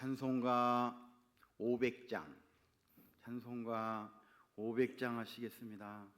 찬송가 500장, 찬송가 500장 하시겠습니다.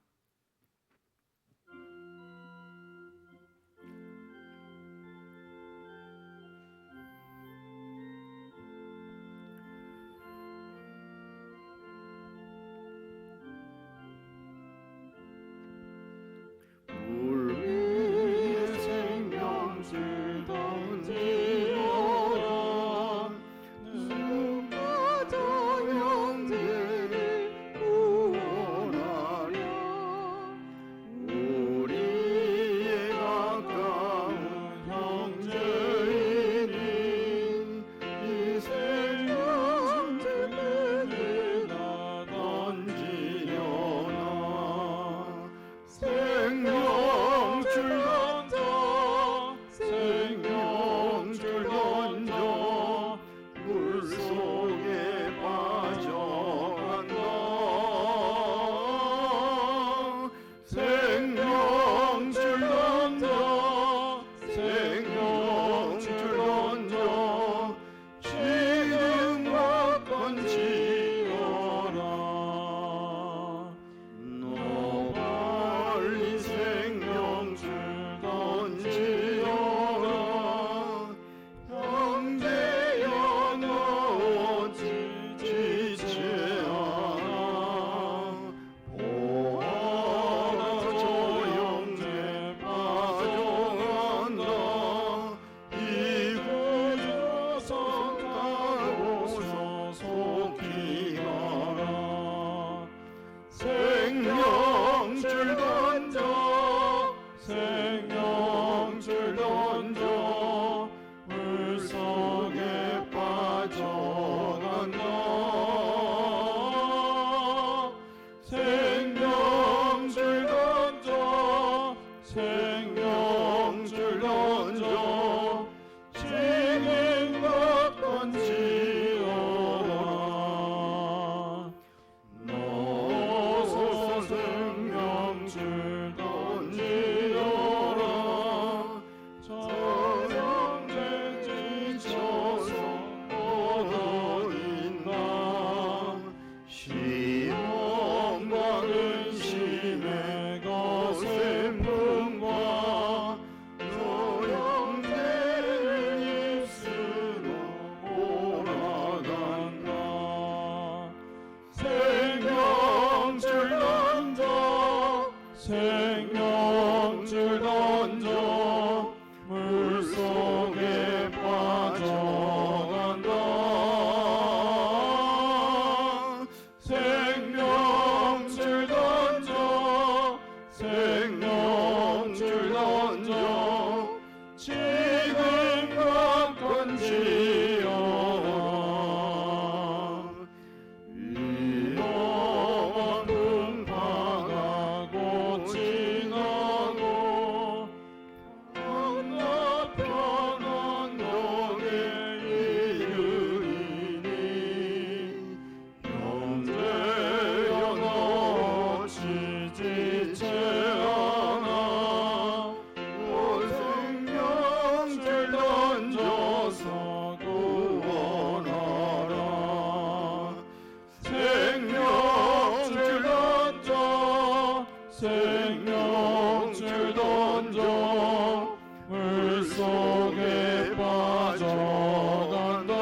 생명줄 던져 물속에 빠져간다.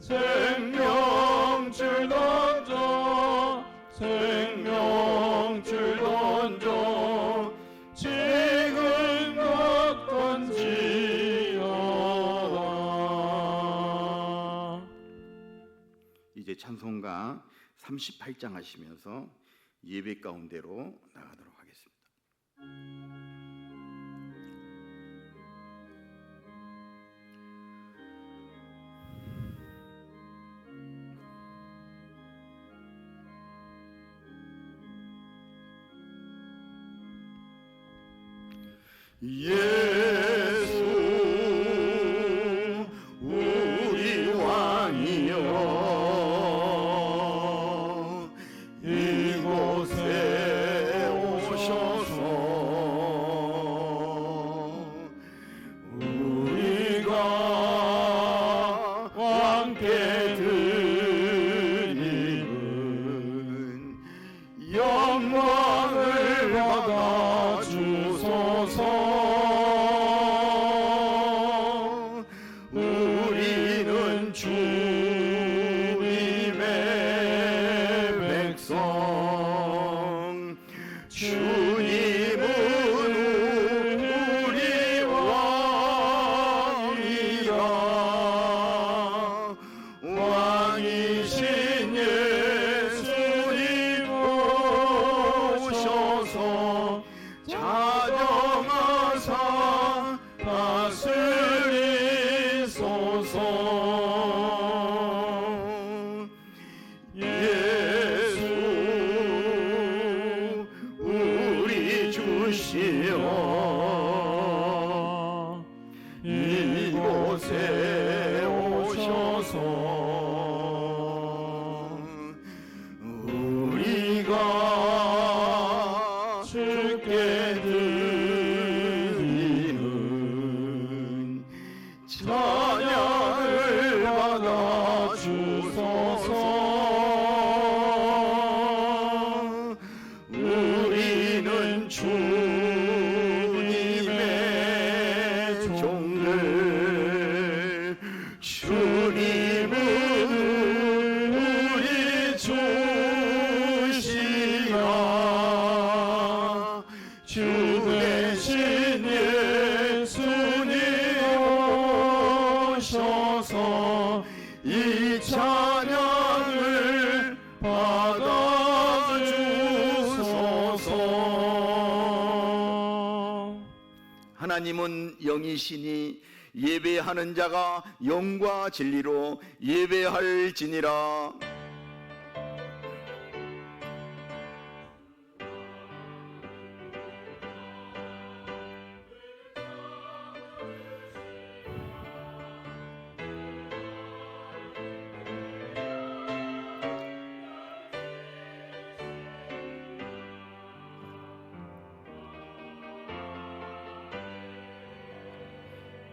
생명줄 던져 생명줄 던져 지금껏 던지어라. 이제 찬송가 38장 하시면서 예배 가운데로 나가도록 하겠습니다. 예수 우리 왕이여 이곳에 오셔서 우리가 왕이여 이곳에 오셔서 우리가 주께 드리는 찬양을 받아 주소서. 우리는 주님의 종들, 주님은 우리 주시라. 주 대신 예수님 오셔서 이 찬양을 받아 주소서. 하나님은 영이시니 예배하는 자가 영과 진리로 예배할지니라.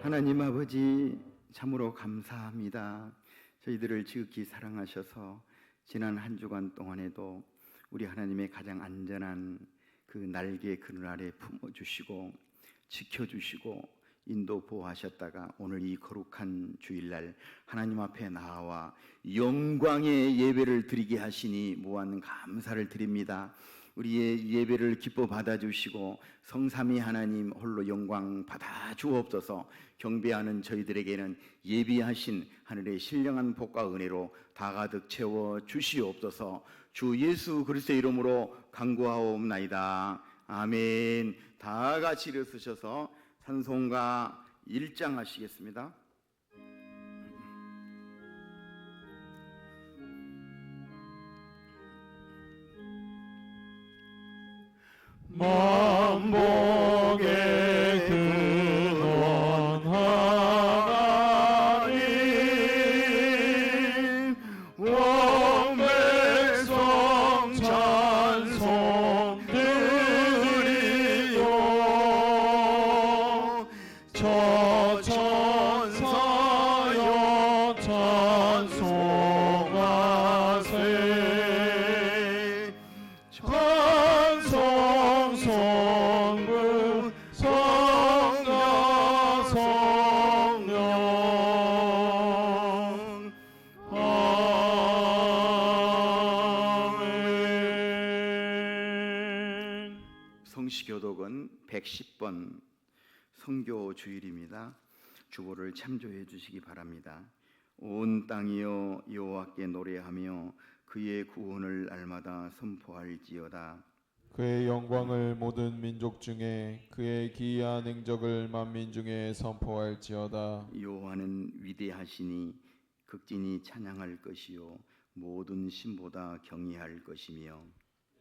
하나님 아버지, 참으로 감사합니다. 저희들을 지극히 사랑하셔서 지난 한 주간 동안에도 우리 하나님의 가장 안전한 그 날개 그늘 아래 품어주시고 지켜주시고 인도 보호하셨다가 오늘 이 거룩한 주일날 하나님 앞에 나와 영광의 예배를 드리게 하시니 무한 감사를 드립니다. 우리의 예배를 기뻐 받아주시고 성삼위 하나님 홀로 영광 받아 주옵소서. 경배하는 저희들에게는 예비하신 하늘의 신령한 복과 은혜로 다 가득 채워 주시옵소서. 주 예수 그리스도의 이름으로 간구하옵나이다. 아멘. 다 같이 일어서셔서 찬송가 1장 하시겠습니다. 만복의 근원 하나님 원백성 찬송 드리요. 저 천사여 찬송하세. 찬송 성부 성자 성령 아멘. 성시교독은 110번 성교 주일입니다. 주보를 참조해 주시기 바랍니다. 온 땅이여 여호와께 노래하며 그의 구원을 날마다 선포할지어다. 그의 영광을 모든 민족 중에 그의 기이한 행적을 만민 중에 선포할지어다. 여호와는 위대하시니 극진히 찬양할 것이요 모든 신보다 경외할 것이며.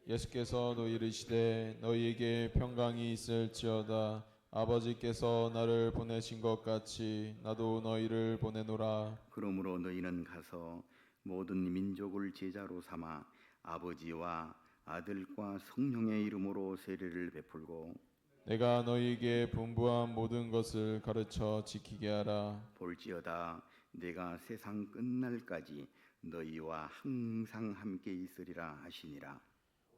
예수께서 너 이르시되 너희에게 평강이 있을지어다. 아버지께서 나를 보내신 것 같이 나도 너희를 보내노라. 그러므로 너희는 가서 모든 민족을 제자로 삼아 아버지와 아들과 성령의 이름으로 세례를 베풀고 내가 너희에게 분부한 모든 것을 가르쳐 지키게 하라. 볼지어다 내가 세상 끝날까지 너희와 항상 함께 있으리라 하시니라.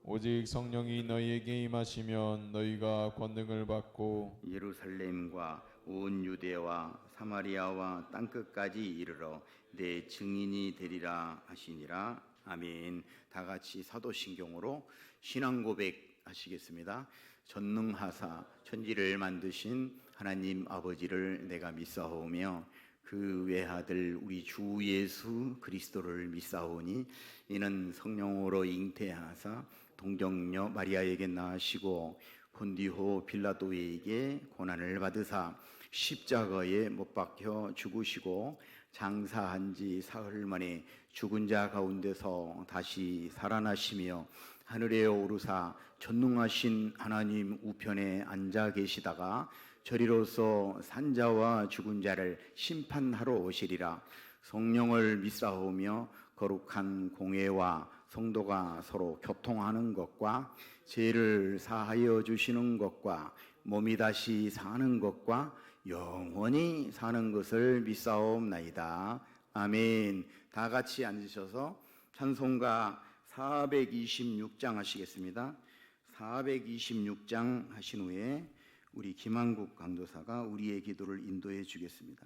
오직 성령이 너희에게 임하시면 너희가 권능을 받고 예루살렘과 온 유대와 사마리아와 땅끝까지 이르러 내 증인이 되리라 하시니라. 아멘. 다 같이 사도신경으로 신앙 고백 하시겠습니다. 전능하사 천지를 만드신 하나님 아버지를 내가 믿사오며 그 외아들 우리 주 예수 그리스도를 믿사오니 이는 성령으로 잉태하사 동정녀 마리아에게 낳으시고 본디오 빌라도에게 고난을 받으사 십자가에 못 박혀 죽으시고 장사한 지 사흘 만에 죽은 자 가운데서 다시 살아나시며 하늘에 오르사 전능하신 하나님 우편에 앉아 계시다가 저리로서 산자와 죽은 자를 심판하러 오시리라. 성령을 믿사오며 거룩한 공회와 성도가 서로 교통하는 것과 죄를 사하여 주시는 것과 몸이 다시 사는 것과 영원히 사는 것을 믿사옵나이다. 아멘. 다 같이 앉으셔서 찬송가 426장 하시겠습니다. 426장 하신 후에 우리 김한국 강도사가 우리의 기도를 인도해 주겠습니다.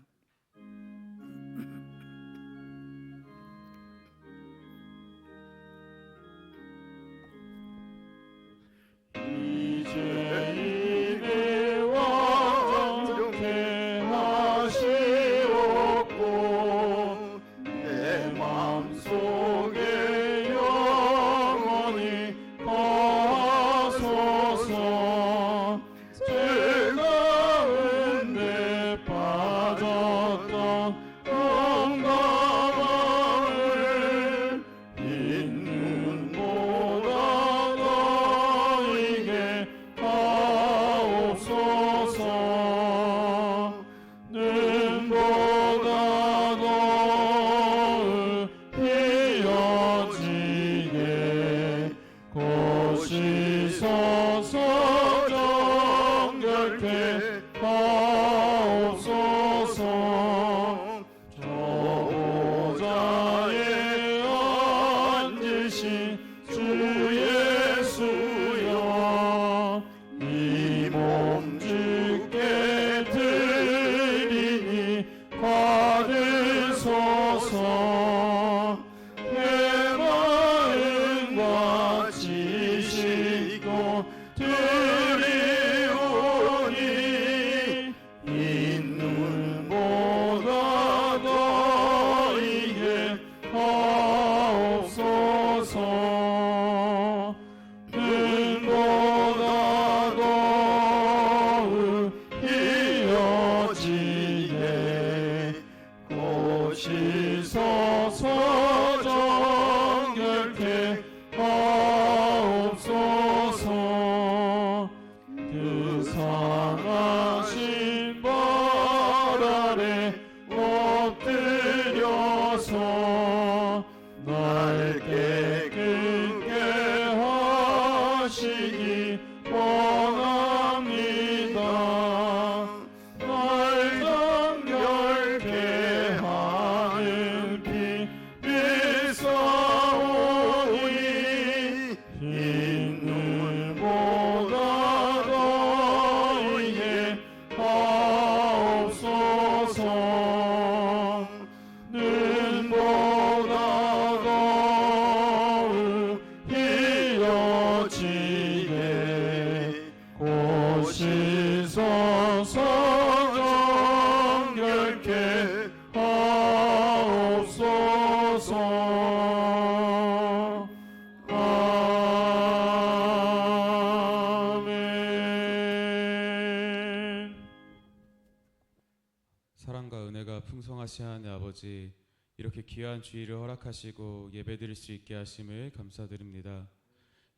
사랑과 은혜가 풍성하신 하나님 아버지, 이렇게 귀한 주일을 허락하시고 예배드릴 수 있게 하심을 감사드립니다.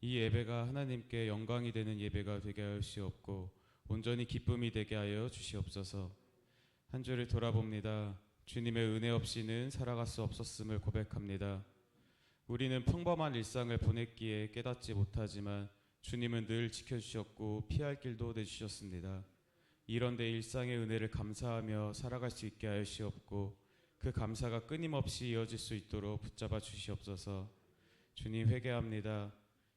이 예배가 하나님께 영광이 되는 예배가 되게 하여 주시옵고 온전히 기쁨이 되게 하여 주시옵소서. 한 주를 돌아봅니다. 주님의 은혜 없이는 살아갈 수 없었음을 고백합니다. 우리는 평범한 일상을 보냈기에 깨닫지 못하지만 주님은 늘 지켜주셨고 피할 길도 내주셨습니다. 이런데 일상의 은혜를 감사하며 살아갈 수 있게 하여 주시옵고 그 감사가 끊임없이 이어질 수 있도록 붙잡아 주시옵소서. 주님, 회개합니다.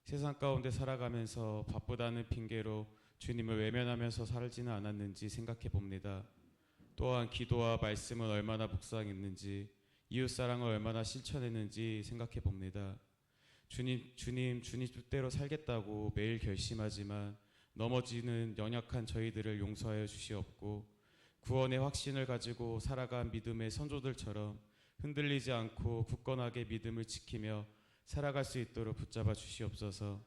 세상 가운데 살아가면서 바쁘다는 핑계로 주님을 외면하면서 살지는 않았는지 생각해 봅니다. 또한 기도와 말씀은 얼마나 묵상했는지, 이웃사랑을 얼마나 실천했는지 생각해 봅니다. 주님 뜻대로 살겠다고 매일 결심하지만 넘어지는 연약한 저희들을 용서하여 주시옵고 구원의 확신을 가지고 살아간 믿음의 선조들처럼 흔들리지 않고 굳건하게 믿음을 지키며 살아갈 수 있도록 붙잡아 주시옵소서.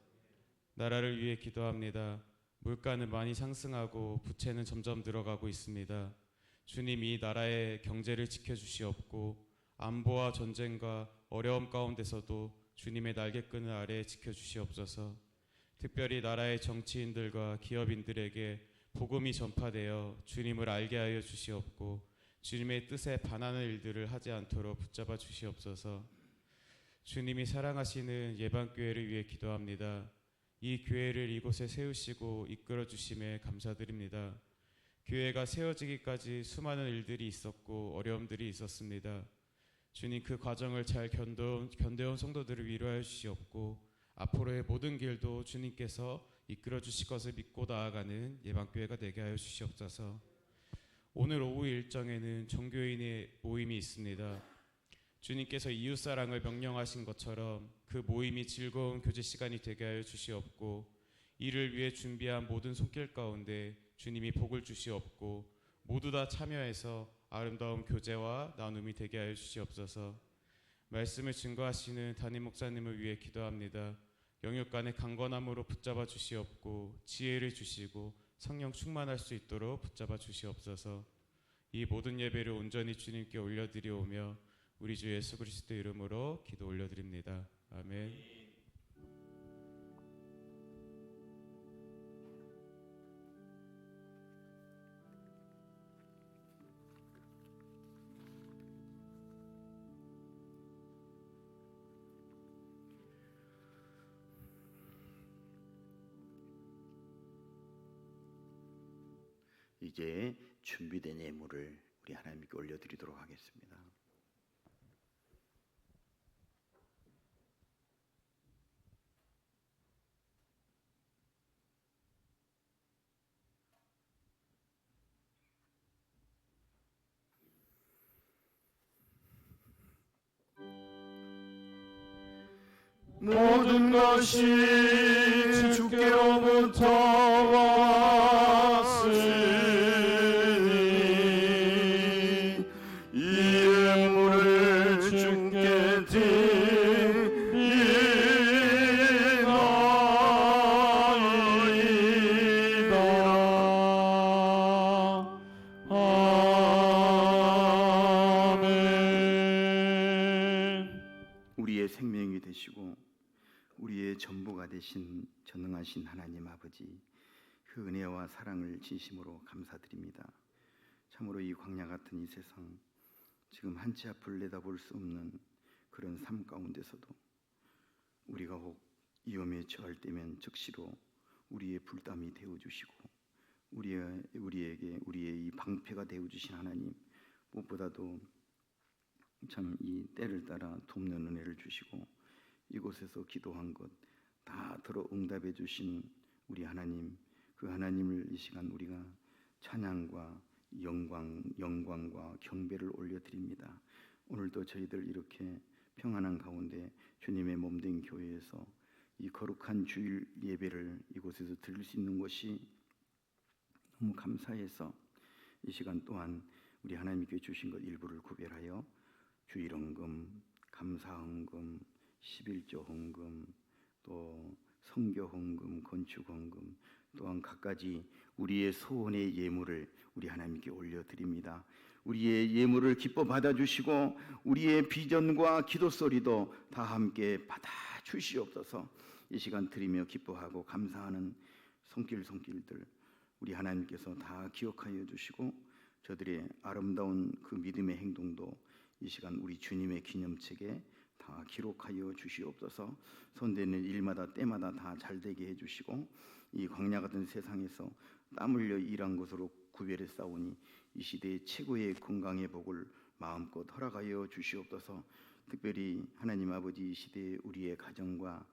나라를 위해 기도합니다. 물가는 많이 상승하고 부채는 점점 늘어가고 있습니다. 주님, 이 나라의 경제를 지켜주시옵고 안보와 전쟁과 어려움 가운데서도 주님의 날개끈을 아래 지켜주시옵소서. 특별히 나라의 정치인들과 기업인들에게 복음이 전파되어 주님을 알게 하여 주시옵고 주님의 뜻에 반하는 일들을 하지 않도록 붙잡아 주시옵소서. 주님이 사랑하시는 예방교회를 위해 기도합니다. 이 교회를 이곳에 세우시고 이끌어 주심에 감사드립니다. 교회가 세워지기까지 수많은 일들이 있었고 어려움들이 있었습니다. 주님, 그 과정을 잘 견뎌온 성도들을 위로하여 주시옵고 앞으로의 모든 길도 주님께서 이끌어 주실 것을 믿고 나아가는 예방교회가 되게 하여 주시옵소서. 오늘 오후 일정에는 종교인의 모임이 있습니다. 주님께서 이웃사랑을 명령하신 것처럼 그 모임이 즐거운 교제 시간이 되게 하여 주시옵고 이를 위해 준비한 모든 손길 가운데 주님이 복을 주시옵고 모두 다 참여해서 아름다운 교제와 나눔이 되게 하여 주시옵소서. 말씀을 증거하시는 담임 목사님을 위해 기도합니다. 영육간의 강건함으로 붙잡아 주시옵고 지혜를 주시고 성령 충만할 수 있도록 붙잡아 주시옵소서. 이 모든 예배를 온전히 주님께 올려드리오며 우리 주 예수 그리스도 이름으로 기도 올려드립니다. 아멘. 이제 준비된 예물을 우리 하나님께 올려드리도록 하겠습니다. 모든 것이 주께로부터 왔으니 이 예물을 주께 드리나이다. 아멘. 우리의 생명이 되시고 우리의 전부가 되신 전능하신 하나님 아버지, 그 은혜와 사랑을 진심으로 감사드립니다. 참으로 이 광야 같은 이 세상, 지금 한치 앞을 내다볼 수 없는 그런 삶 가운데서도 우리가 혹 위험에 처할 때면 즉시로 우리의 불담이 되어주시고 우리에게 우리의 이 방패가 되어주신 하나님, 무엇보다도 참 이 때를 따라 돕는 은혜를 주시고 이곳에서 기도한 것 다 들어 응답해 주신 우리 하나님, 그 하나님을 이 시간 우리가 찬양과 영광과 경배를 올려드립니다. 오늘도 저희들 이렇게 평안한 가운데 주님의 몸된 교회에서 이 거룩한 주일 예배를 이곳에서 드릴 수 있는 것이 너무 감사해서 이 시간 또한 우리 하나님께 주신 것 일부를 구별하여 주일헌금, 감사헌금, 11조 헌금, 또 성교헌금, 건축헌금, 또한 각가지 우리의 소원의 예물을 우리 하나님께 올려드립니다. 우리의 예물을 기뻐 받아주시고 우리의 비전과 기도소리도 다 함께 받아주시옵소서. 이 시간 드리며 기뻐하고 감사하는 손길들 우리 하나님께서 다 기억하여 주시고 저들의 아름다운 그 믿음의 행동도 이 시간 우리 주님의 기념책에 다 기록하여 주시옵소서. 손대는 일마다 때마다 다 잘되게 해주시고 이 광야 같은 세상에서 땀 흘려 일한 것으로 구별해 싸우니 이 시대의 최고의 건강의 복을 마음껏 허락하여 주시옵소서. 특별히 하나님 아버지 이 시대에 우리의 가정과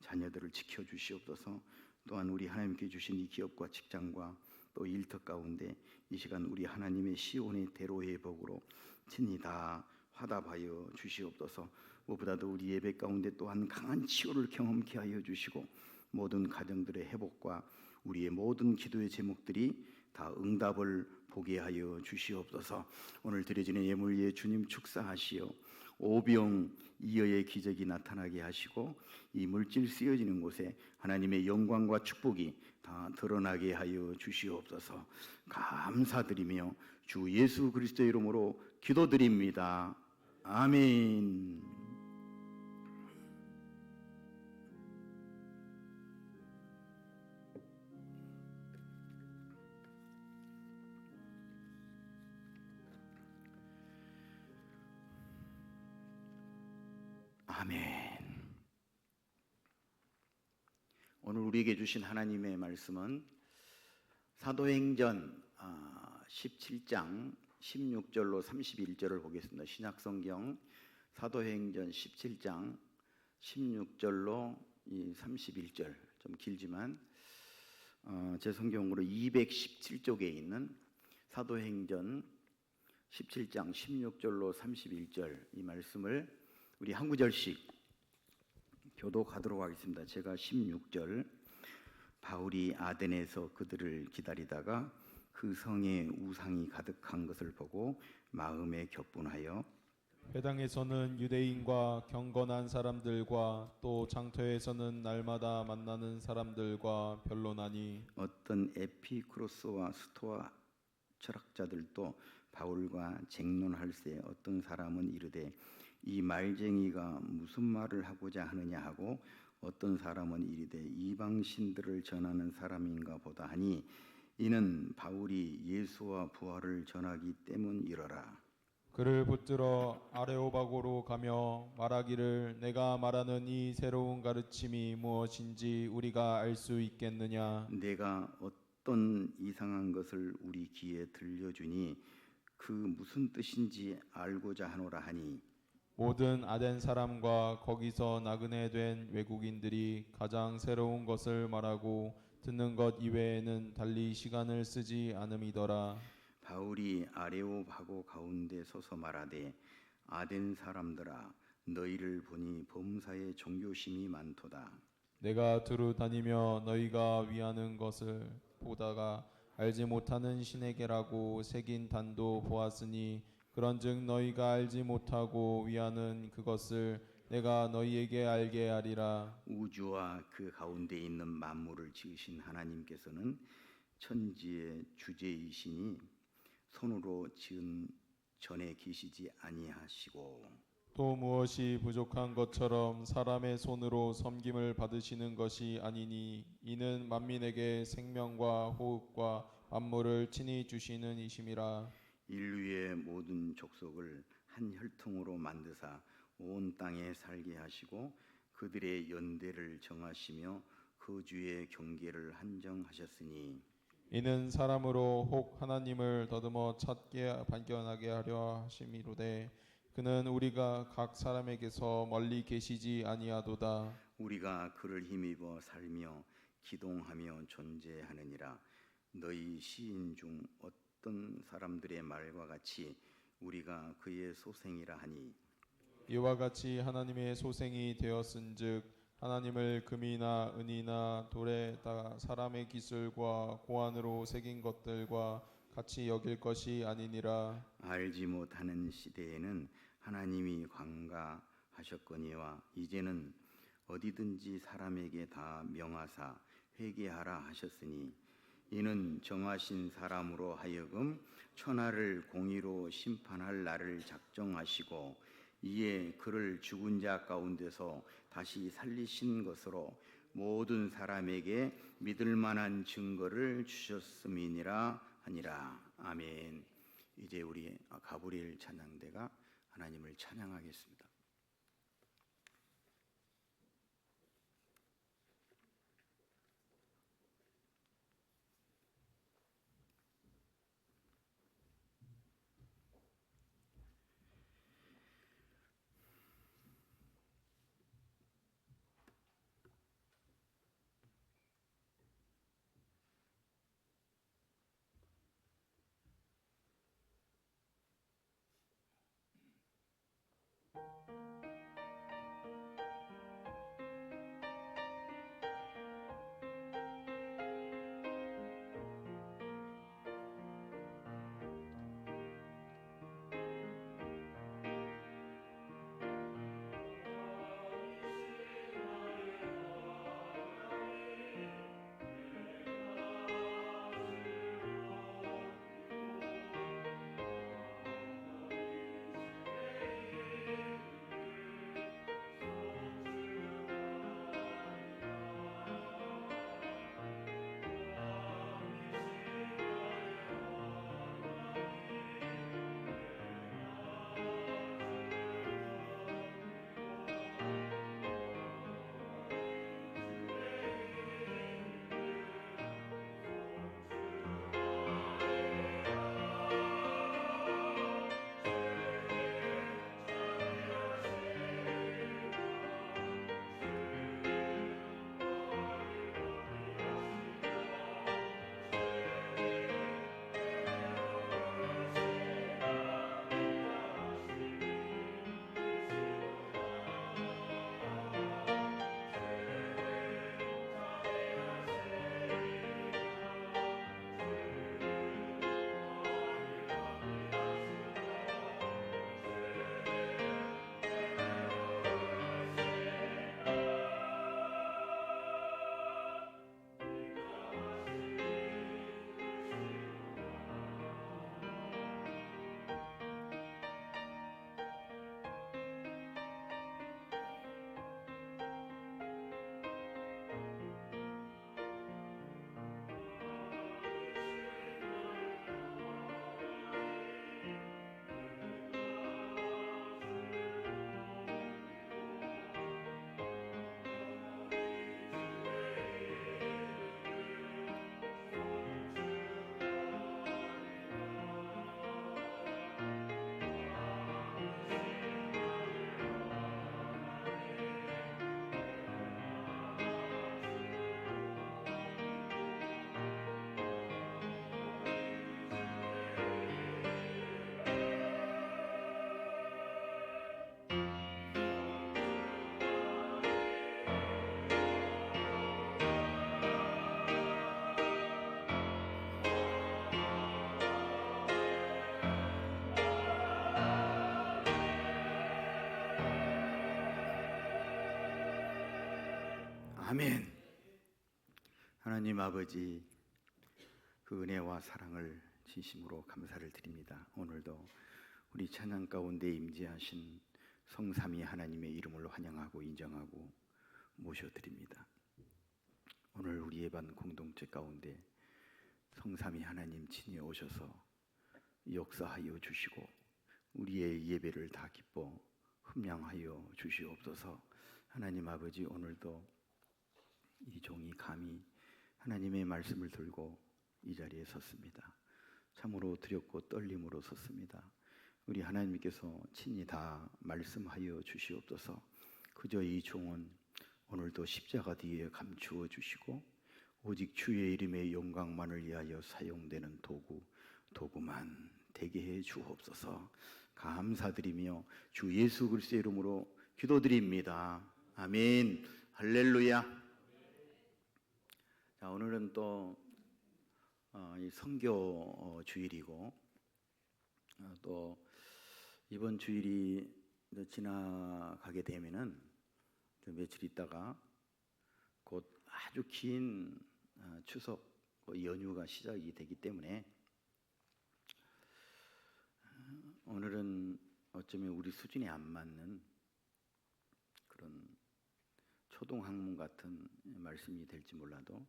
자녀들을 지켜주시옵소서. 또한 우리 하나님께 주신 이 기업과 직장과 또 일터 가운데 이 시간 우리 하나님의 시온의 대로의 복으로 친히 다 화답하여 주시옵소서. 무엇보다도 우리 예배 가운데 또한 강한 치유를 경험케 하여 주시고 모든 가정들의 회복과 우리의 모든 기도의 제목들이 다 응답을 보게 하여 주시옵소서. 오늘 드려지는 예물 위에 주님 축사하시어 오병이어의 기적이 나타나게 하시고 이 물질 쓰여지는 곳에 하나님의 영광과 축복이 다 드러나게 하여 주시옵소서. 감사드리며 주 예수 그리스도의 이름으로 기도드립니다. 아멘. 아멘. 오늘 우리에게 주신 하나님의 말씀은 사도행전 17장 16절로 31절을 보겠습니다. 신약성경 사도행전 17장 16절로 31절, 좀 길지만 제 성경으로 217쪽에 있는 사도행전 17장 16절로 31절 이 말씀을 우리 한 구절씩 교독하도록 하겠습니다. 제가 16절, 바울이 아덴에서 그들을 기다리다가 그 성에 우상이 가득한 것을 보고 마음에 격분하여 회당에서는 유대인과 경건한 사람들과 또 장터에서는 날마다 만나는 사람들과 변론하니 어떤 에피쿠로스와 스토아 철학자들도 바울과 쟁론할세 어떤 사람은 이르되 이 말쟁이가 무슨 말을 하고자 하느냐 하고 어떤 사람은 이르되 이방신들을 전하는 사람인가 보다 하니 이는 바울이 예수와 부활을 전하기 때문이러라. 그를 붙들어 아레오바고로 가며 말하기를 내가 말하는 이 새로운 가르침이 무엇인지 우리가 알 수 있겠느냐. 내가 어떤 이상한 것을 우리 귀에 들려주니 그 무슨 뜻인지 알고자 하노라 하니 모든 아덴 사람과 거기서 나그네 된 외국인들이 가장 새로운 것을 말하고 듣는 것 이외에는 달리 시간을 쓰지 않음이더라. 바울이 아레오바고 가운데 서서 말하되 아덴 사람들아 너희를 보니 범사에 종교심이 많도다. 내가 두루 다니며 너희가 위하는 것을 보다가 알지 못하는 신에게라고 새긴 단도 보았으니 그런즉 너희가 알지 못하고 위하는 그것을 내가 너희에게 알게 하리라. 우주와 그 가운데 있는 만물을 지으신 하나님께서는 천지의 주제이시니 손으로 지은 전에 계시지 아니하시고 또 무엇이 부족한 것처럼 사람의 손으로 섬김을 받으시는 것이 아니니 이는 만민에게 생명과 호흡과 만물을 친히 주시는 이심이라. 인류의 모든 족속을 한 혈통으로 만드사 온 땅에 살게 하시고 그들의 연대를 정하시며 그 주의 경계를 한정하셨으니 이는 사람으로 혹 하나님을 더듬어 찾게 발견하게 하려 하심이로되 그는 우리가 각 사람에게서 멀리 계시지 아니하도다. 우리가 그를 힘입어 살며 기동하며 존재하느니라. 너희 시인 중 어떤 사람들의 말과 같이 우리가 그의 소생이라 하니 이와 같이 하나님의 소생이 되었은즉 하나님을 금이나 은이나 돌에다 사람의 기술과 고안으로 새긴 것들과 같이 여길 것이 아니니라. 알지 못하는 시대에는 하나님이 관가하셨거니와 이제는 어디든지 사람에게 다 명하사 회개하라 하셨으니 이는 정하신 사람으로 하여금 천하를 공의로 심판할 날을 작정하시고 이에 그를 죽은 자 가운데서 다시 살리신 것으로 모든 사람에게 믿을 만한 증거를 주셨음이니라 하니라. 아멘. 이제 우리 가브리엘 찬양대가 하나님을 찬양하겠습니다. 아멘. 하나님 아버지, 그 은혜와 사랑을 진심으로 감사를 드립니다. 오늘도 우리 찬양 가운데 임재하신 성삼위 하나님의 이름을 환영하고 인정하고 모셔드립니다. 오늘 우리 예반 공동체 가운데 성삼위 하나님 친히 오셔서 역사하여 주시고 우리의 예배를 다 기뻐 흠양하여 주시옵소서. 하나님 아버지, 오늘도 이 종이 감히 하나님의 말씀을 들고 이 자리에 섰습니다. 참으로 두렵고 떨림으로 섰습니다. 우리 하나님께서 친히 다 말씀하여 주시옵소서. 그저 이 종은 오늘도 십자가 뒤에 감추어 주시고 오직 주의 이름의 영광만을 위하여 사용되는 도구만 되게 해 주옵소서. 감사드리며 주 예수 그리스도의 이름으로 기도드립니다. 아멘. 할렐루야. 자, 오늘은 또 이 선교 주일이고 또 이번 주일이 지나가게 되면은 며칠 있다가 곧 아주 긴 추석 연휴가 시작이 되기 때문에 오늘은 어쩌면 우리 수준에 안 맞는 그런 초등학문 같은 말씀이 될지 몰라도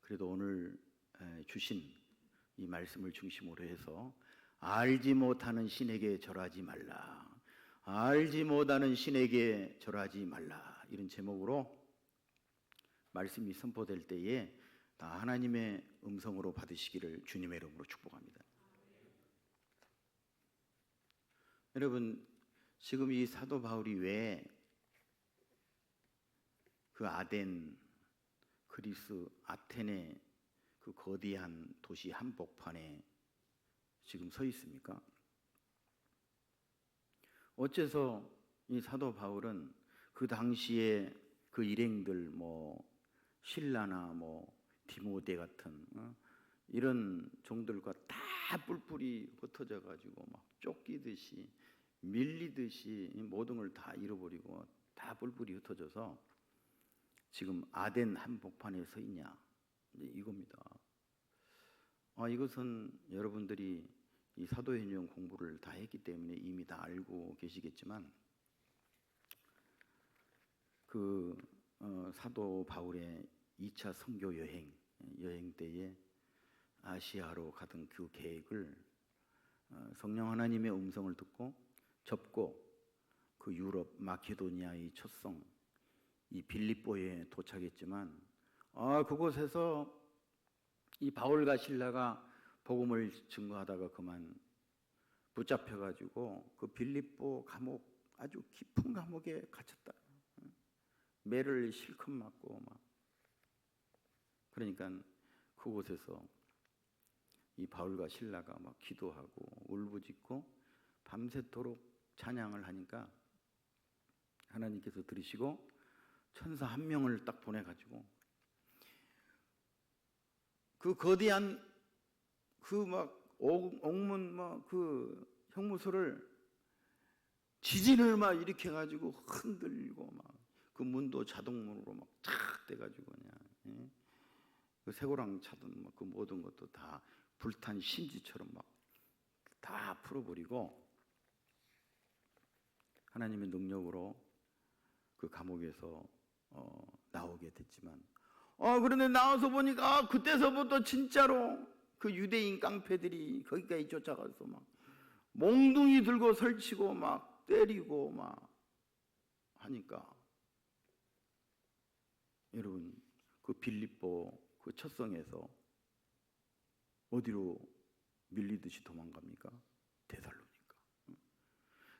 그래도 오늘 주신 이 말씀을 중심으로 해서 알지 못하는 신에게 절하지 말라, 알지 못하는 신에게 절하지 말라, 이런 제목으로 말씀이 선포될 때에 다 하나님의 음성으로 받으시기를 주님의 이름으로 축복합니다. 여러분, 지금 이 사도 바울이 왜 그 아덴, 그리스, 아테네 그 거대한 도시 한복판에 지금 서 있습니까? 어째서 이 사도 바울은 그 당시에 그 일행들 신라나 디모데 같은 이런 종들과 다 뿔뿔이 흩어져 가지고 막 쫓기듯이 밀리듯이 모든 걸 다 잃어버리고 다 뿔뿔이 흩어져서 지금 아덴 한복판에 서 있냐, 이겁니다. 이것은 여러분들이 이 사도행전 공부를 다 했기 때문에 이미 다 알고 계시겠지만 그 사도 바울의 2차 선교 여행 때에 아시아로 가던 그 계획을 성령 하나님의 음성을 듣고 접고 그 유럽 마케도니아의 첫성 이 빌립보에 도착했지만 그곳에서 이 바울과 실라가 복음을 증거하다가 그만 붙잡혀가지고 그 빌립보 감옥, 아주 깊은 감옥에 갇혔다. 매를 실컷 맞고 막. 그러니까 그곳에서 이 바울과 실라가 막 기도하고 울부짖고 밤새도록 찬양을 하니까 하나님께서 들으시고 천사 한 명을 딱 보내가지고 그 거대한 그 옥문 그 형무소를 지진을 막 일으켜가지고 흔들고 막 그 문도 자동문으로 막 착 돼가지고 그냥 그 쇠고랑 차던 그 모든 것도 다 불탄 심지처럼 막 다 풀어버리고 하나님의 능력으로 그 감옥에서 나오게 됐지만 그런데 나와서 보니까 그때서부터 진짜로 그 유대인 깡패들이 거기까지 쫓아가서 막 몽둥이 들고 설치고 막 때리고 막 하니까 여러분 그 빌립보 그 첫성에서 어디로 밀리듯이 도망갑니까?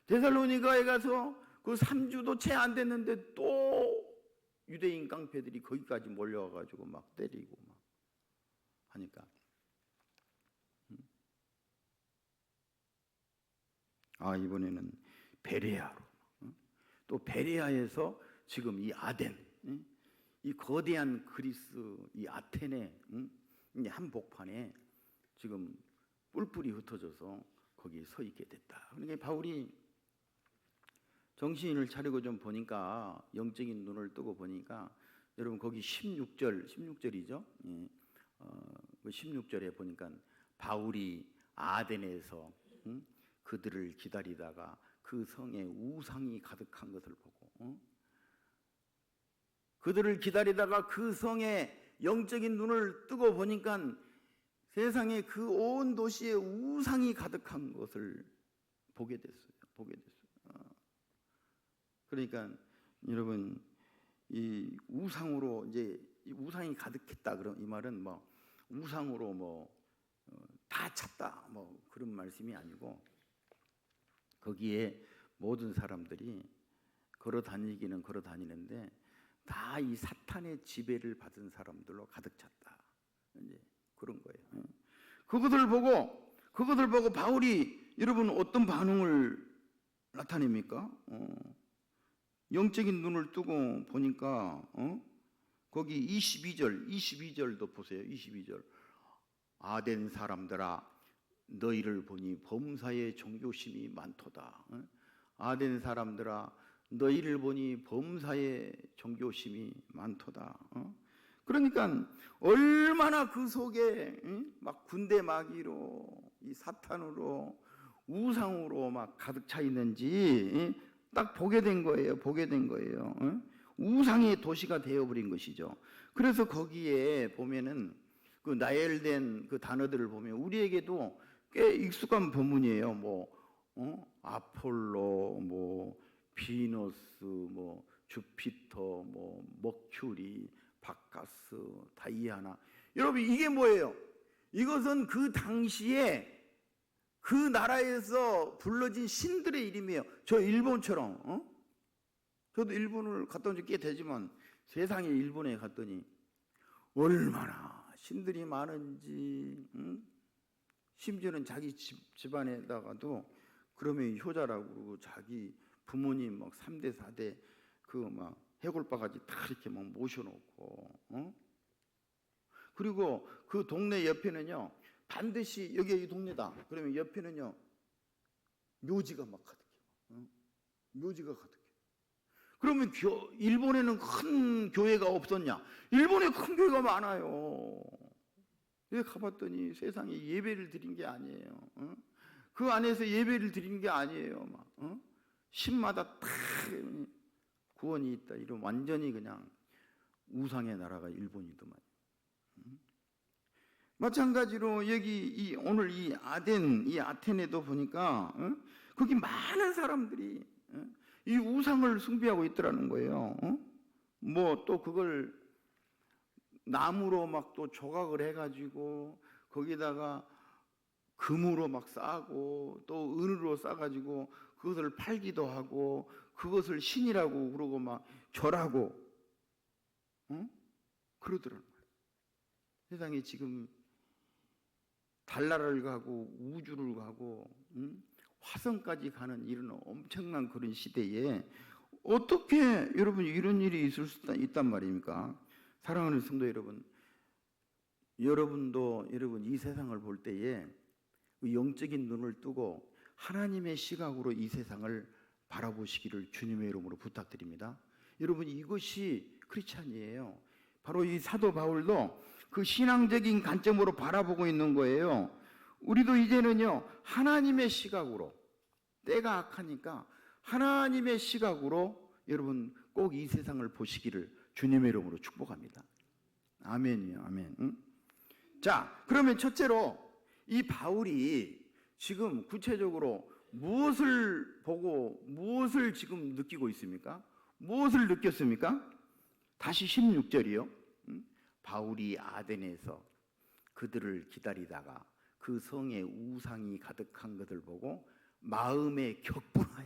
데살로니가에 가서 그 3주도 채 안 됐는데 또 유대인 깡패들이 거기까지 몰려와가지고 막 때리고 막 하니까 이번에는 베레아로 또 베레아에서 지금 이 아덴 이 거대한 그리스 이 아테네 이 한복판에 지금 뿔뿔이 흩어져서 거기에 서 있게 됐다. 그러니까 바울이 정신을 차리고 좀 보니까 영적인 눈을 뜨고 보니까 여러분 거기 16절이죠. 예. 그 16절에 보니까 바울이 아덴에서 그들을 기다리다가 그 성에 우상이 가득한 것을 보고 그들을 기다리다가 그 성에 영적인 눈을 뜨고 보니까 세상에 그 온 도시에 우상이 가득한 것을 보게 됐어요. 그러니까 여러분 이 우상으로 이제 이 우상이 가득했다 그런 이 말은 뭐 우상으로 뭐 다 찼다 뭐 그런 말씀이 아니고 거기에 모든 사람들이 걸어 다니기는 걸어 다니는데 다 이 사탄의 지배를 받은 사람들로 가득 찼다. 이제 그런 거예요. 그것을 보고 바울이 여러분 어떤 반응을 나타냅니까? 영적인 눈을 뜨고 보니까 거기 22절도 보세요. 22절. 아덴 사람들아 너희를 보니 범사에 종교심이 많도다. 아덴 사람들아 너희를 보니 범사에 종교심이 많도다. 그러니까 얼마나 그 속에 막 군대 마귀로 이 사탄으로 우상으로 막 가득 차 있는지 딱 보게 된 거예요. 우상의 도시가 되어버린 것이죠. 그래서 거기에 보면은 그 나열된 그 단어들을 보면 우리에게도 꽤 익숙한 본문이에요. 뭐 아폴로, 뭐 비너스, 뭐 주피터, 뭐 머큐리, 바카스, 다이아나. 여러분 이게 뭐예요? 이것은 그 당시에 그 나라에서 불러진 신들의 이름이에요. 저 일본처럼 저도 일본을 갔다 온 지 꽤 되지만 세상에 일본에 갔더니 얼마나 신들이 많은지 심지어는 자기 집안에다가도 그러면 효자라고 그러고 자기 부모님 막 3대 4대 그 막 해골바가지 다 이렇게 막 모셔놓고 그리고 그 동네 옆에는요 반드시 여기 이 동네다 그러면 옆에는요 묘지가 막 가득해. 묘지가 가득해. 그러면 일본에는 큰 교회가 없었냐? 일본에 큰 교회가 많아요. 왜 가봤더니 세상에 예배를 드린 게 아니에요. 그 안에서 예배를 드린 게 아니에요. 막 신마다 다 구원이 있다. 이런 완전히 그냥 우상의 나라가 일본이더만. 마찬가지로 여기 오늘 이 아테네도 보니까 거기 많은 사람들이 이 우상을 숭배하고 있더라는 거예요. 뭐 또 그걸 나무로 막 또 조각을 해가지고 거기다가 금으로 막 싸고 또 은으로 싸가지고 그것을 팔기도 하고 그것을 신이라고 그러고 막 절하고 그러더라는 거예요. 세상에 지금 달나라를 가고 우주를 가고 화성까지 가는 이런 엄청난 그런 시대에 어떻게 여러분 이런 일이 있을 수 있단 말입니까? 사랑하는 성도 여러분, 여러분도 이 세상을 볼 때에 영적인 눈을 뜨고 하나님의 시각으로 이 세상을 바라보시기를 주님의 이름으로 부탁드립니다. 여러분 이것이 크리스찬이에요. 바로 이 사도 바울도 그 신앙적인 관점으로 바라보고 있는 거예요. 우리도 이제는요 하나님의 시각으로 때가 악하니까 하나님의 시각으로 여러분 꼭 이 세상을 보시기를 주님의 이름으로 축복합니다. 아멘이요, 아멘. 자, 그러면 첫째로 이 바울이 지금 구체적으로 무엇을 보고 무엇을 지금 느끼고 있습니까? 무엇을 느꼈습니까? 다시 16절이요. 바울이 아덴에서 그들을 기다리다가 그 성에 우상이 가득한 것을 보고 마음에 격분하여.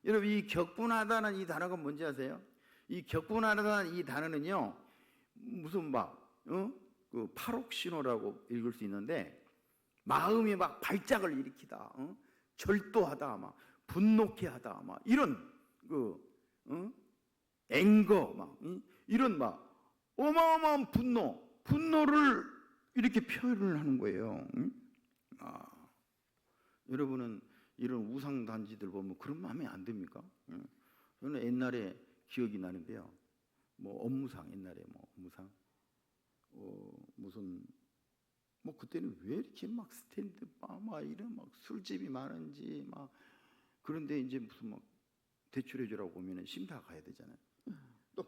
여러분 이 격분하다는 이 단어가 뭔지 아세요? 이 격분하다는 이 단어는요 무슨 그 파록신호라고 읽을 수 있는데 마음이 막 발작을 일으키다, 절도하다, 막 분노케 하다, 막 이런 앵거, 막 이런 막 어마어마한 분노를 이렇게 표현을 하는 거예요. 여러분은 이런 우상 단지들 보면 그런 마음이 안 듭니까? 저는 옛날에 기억이 나는데요. 뭐 업무상 옛날에 뭐 업무상 무슨 뭐 그때는 왜 이렇게 막 스탠드바 막 이런 막 술집이 많은지 막 그런데 이제 무슨 막 대출해주라고 오면은 심사 가야 되잖아요. 또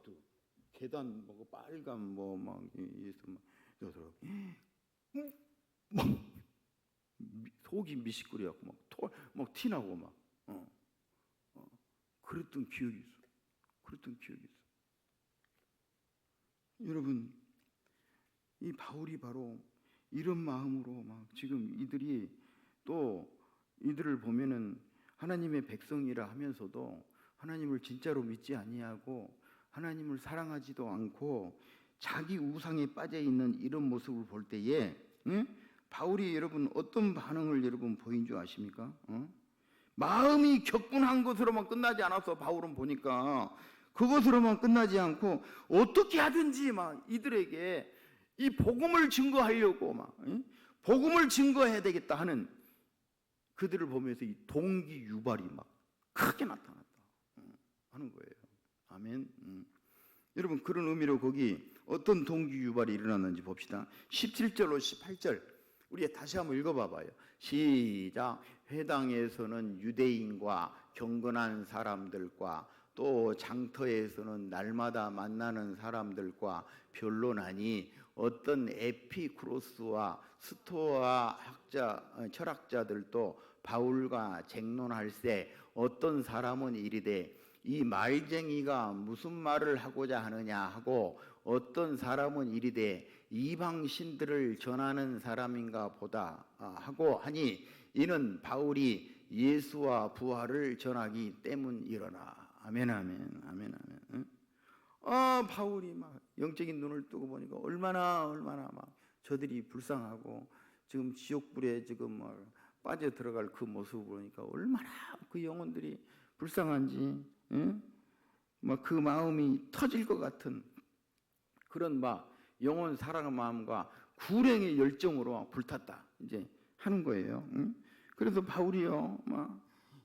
계단 뭐 빨간 뭐 막 이래서 막 여서 막 속이 미식거려갖고 막 티나고 막 그랬던 기억이 있어. 그랬던 기억이 있어. 여러분, 이 바울이 바로 이런 마음으로 막 지금 이들이 또 이들을 보면은 하나님의 백성이라 하면서도 하나님을 진짜로 믿지 아니하고 하나님을 사랑하지도 않고 자기 우상에 빠져 있는 이런 모습을 볼 때에 바울이 여러분 어떤 반응을 여러분 보인 줄 아십니까? 마음이 격분한 것으로만 끝나지 않아서 바울은 보니까 그것으로만 끝나지 않고 어떻게 하든지 막 이들에게 이 복음을 증거하려고 막 복음을 증거해야 되겠다 하는 그들을 보면서 이 동기 유발이 막 크게 나타났다 하는 거예요. 아멘. 여러분 그런 의미로 거기 어떤 동기 유발이 일어났는지 봅시다. 17절로 18절 우리 다시 한번 읽어봐봐요. 시작. 회당에서는 유대인과 경건한 사람들과 또 장터에서는 날마다 만나는 사람들과 변론하니 어떤 에피쿠로스와 스토아 철학자들도 바울과 쟁론할세 어떤 사람은 이르되 이 말쟁이가 무슨 말을 하고자 하느냐 하고 어떤 사람은 이르되 이방 신들을 전하는 사람인가 보다 하고 하니 이는 바울이 예수와 부활을 전하기 때문이로라. 아멘 아멘 아멘 아멘. 바울이 막 영적인 눈을 뜨고 보니까 얼마나 막 저들이 불쌍하고 지금 지옥불에 지금 막 빠져 들어갈 그 모습을 보니까 얼마나 그 영혼들이 불쌍한지 막 그 마음이 터질 것 같은 그런 막 영혼 사랑의 마음과 구령의 열정으로 불탔다 이제 하는 거예요. 그래서 바울이요 막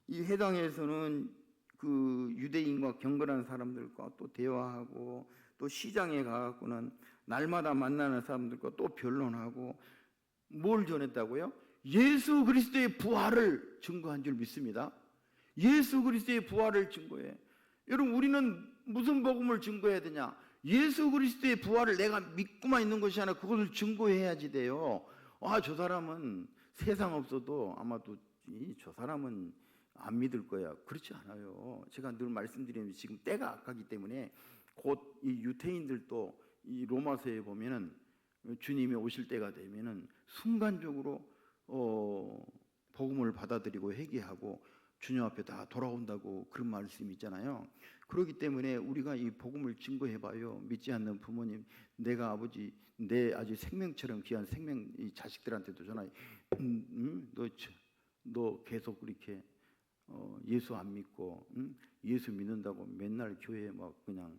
이 회당에서는 그 유대인과 경건한 사람들과 또 대화하고 또 시장에 가갖고는 날마다 만나는 사람들과 또 변론하고 뭘 전했다고요? 예수 그리스도의 부활을 증거한 줄 믿습니다. 예수 그리스도의 부활을 증거해. 여러분 우리는 무슨 복음을 증거해야 되냐? 예수 그리스도의 부활을 내가 믿고만 있는 것이 아니라 그것을 증거해야지 돼요. 저 사람은 세상 없어도 아마도 저 사람은 안 믿을 거야. 그렇지 않아요. 제가 늘 말씀드리는 지금 때가 악하기 때문에 곧 이 유태인들도 이 로마서에 보면은 주님이 오실 때가 되면은 순간적으로 복음을 받아들이고 회개하고 주님 앞에 다 돌아온다고 그런 말씀이 있잖아요. 그렇기 때문에 우리가 이 복음을 증거해봐요. 믿지 않는 부모님, 내가 아버지, 내 아주 생명처럼 귀한 생명 이 자식들한테도 전화, 너 계속 그렇게 예수 안 믿고 예수 믿는다고 맨날 교회에 막 그냥